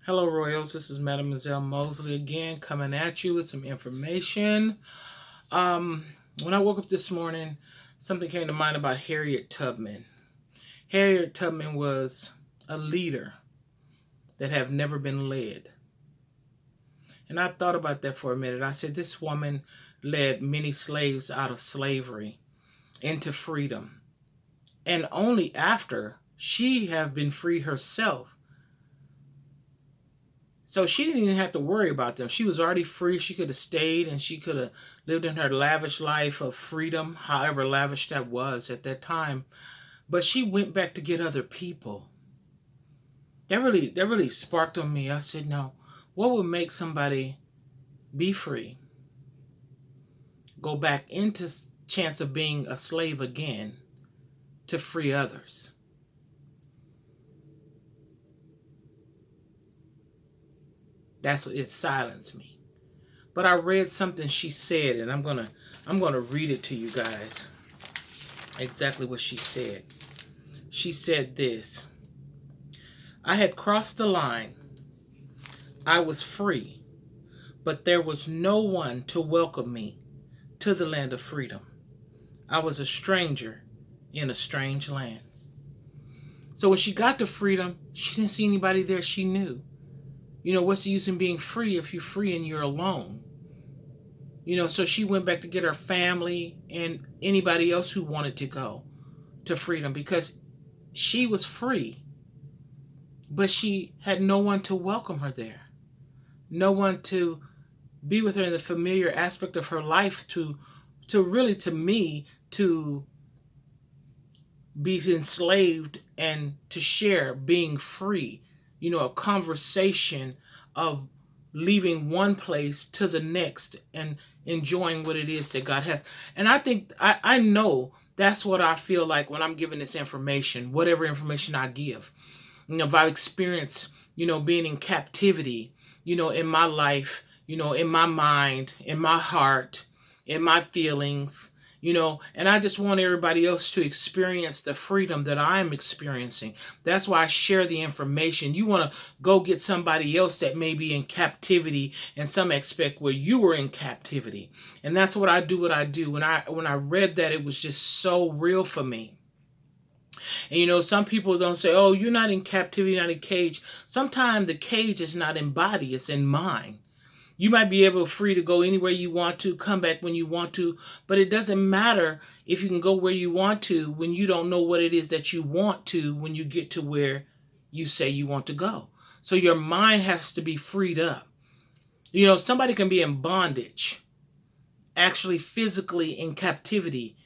Hello, Royals. This is Mademoiselle Mosley again, coming at you with some information. Um, when I woke up this morning, something came to mind about Harriet Tubman. Harriet Tubman was a leader that have never been led. And I thought about that for a minute. I said, this woman led many slaves out of slavery into freedom. And only after she have been free herself. So she didn't even have to worry about them. She was already free. She could have stayed and she could have lived in her lavish life of freedom, however lavish that was at that time. But she went back to get other people. That really sparked on me. I said, no, what would make somebody be free? Go back into chance of being a slave again to free others. That's what it silenced me. But I read something she said, and I'm gonna read it to you guys. Exactly what she said. She said this: I had crossed the line. I was free, but there was no one to welcome me to the land of freedom. I was a stranger in a strange land. So when she got to freedom, she didn't see anybody there she knew. What's the use in being free if you're free and you're alone? So she went back to get her family and anybody else who wanted to go to freedom because she was free, but she had no one to welcome her there. No one to be with her in the familiar aspect of her life to really, to me, to be enslaved and to share being free. A conversation of leaving one place to the next and enjoying what it is that God has. And I think, I know that's what I feel like when I'm giving this information, whatever information I give. If I experience, being in captivity, in my life, in my mind, in my heart, in my feelings, and I just want everybody else to experience the freedom that I'm experiencing. That's why I share the information. You want to go get somebody else that may be in captivity in some aspect where you were in captivity. And that's what I do. When I read that, it was just so real for me. And some people don't say, oh, you're not in captivity, not in cage. Sometimes the cage is not in body, it's in mind. You might be able free to go anywhere you want to, come back when you want to, but it doesn't matter if you can go where you want to when you don't know what it is that you want to when you get to where you say you want to go. So your mind has to be freed up. Somebody can be in bondage, actually physically in captivity,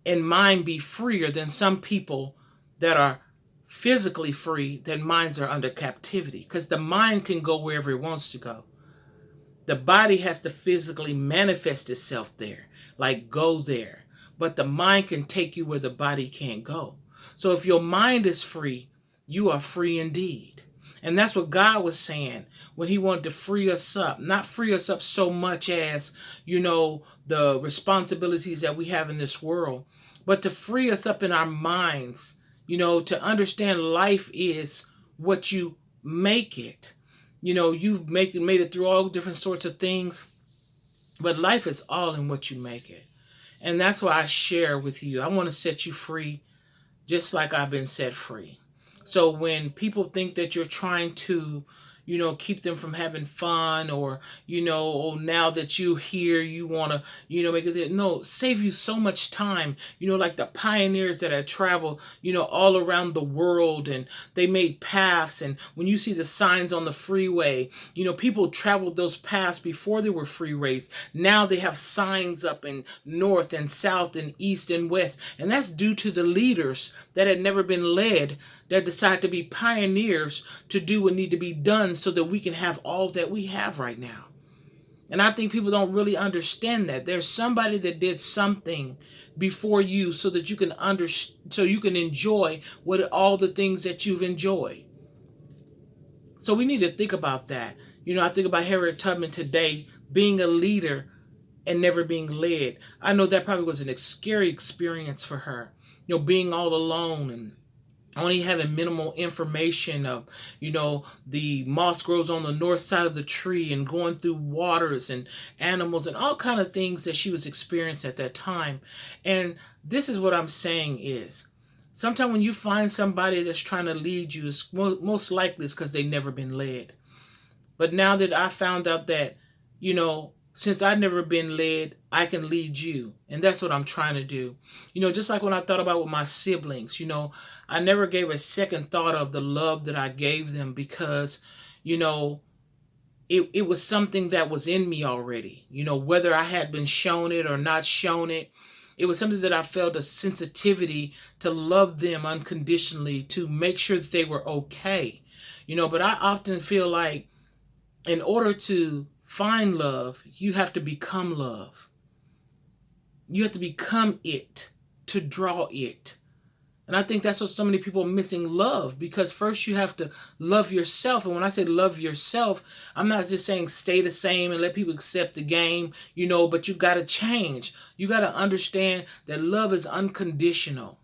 and mind be freer than some people that are physically free, that minds are under captivity, because the mind can go wherever it wants to go. The body has to physically manifest itself there, like go there. But the mind can take you where the body can't go. So if your mind is free, you are free indeed. And that's what God was saying when he wanted to free us up. Not free us up so much as, the responsibilities that we have in this world, but to free us up in our minds, to understand life is what you make it. You've made it through all different sorts of things, but life is all in what you make it. And that's why I share with you. I want to set you free just like I've been set free. So when people think that you're trying to, keep them from having fun, or, oh, now that you're here, you want to, make it, no, save you so much time, like the pioneers that had traveled, all around the world, and they made paths. And when you see the signs on the freeway, people traveled those paths before there were freeways. Now they have signs up in north and south and east and west. And that's due to the leaders that had never been led, that decide to be pioneers to do what need to be done so that we can have all that we have right now. And I think people don't really understand that. There's somebody that did something before you so that you can so you can enjoy all the things that you've enjoyed. So we need to think about that. I think about Harriet Tubman today being a leader and never being led. I know that probably was a scary experience for her, being all alone and only having minimal information of, the moss grows on the north side of the tree, and going through waters and animals and all kind of things that she was experiencing at that time. And this is what I'm saying is, sometimes when you find somebody that's trying to lead you, it's most likely it's because they've never been led. But now that I found out that, since I've never been led, I can lead you. And that's what I'm trying to do. Just like when I thought about with my siblings, I never gave a second thought of the love that I gave them, because, it was something that was in me already. Whether I had been shown it or not shown it, it was something that I felt a sensitivity to love them unconditionally, to make sure that they were okay. But I often feel like, in order to find love, you have to become love. You have to become it to draw it. And I think that's what so many people are missing, love, because first you have to love yourself. And when I say love yourself, I'm not just saying stay the same and let people accept the game, but you got to change. You got to understand that love is unconditional.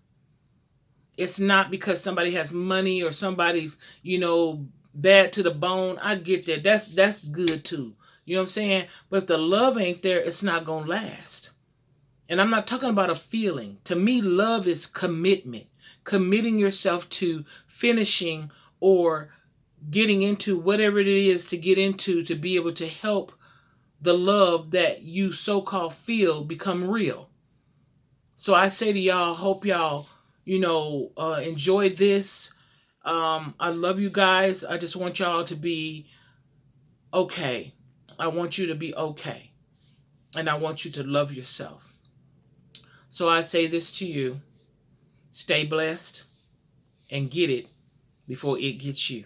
It's not because somebody has money or somebody's, bad to the bone. I get that. That's good too. You know what I'm saying? But if the love ain't there, it's not going to last. And I'm not talking about a feeling. To me, love is commitment. Committing yourself to finishing or getting into whatever it is to get into, to be able to help the love that you so-called feel become real. So I say to y'all, hope y'all, enjoy this. I love you guys. I just want y'all to be okay. I want you to be okay. And I want you to love yourself. So I say this to you. Stay blessed and get it before it gets you.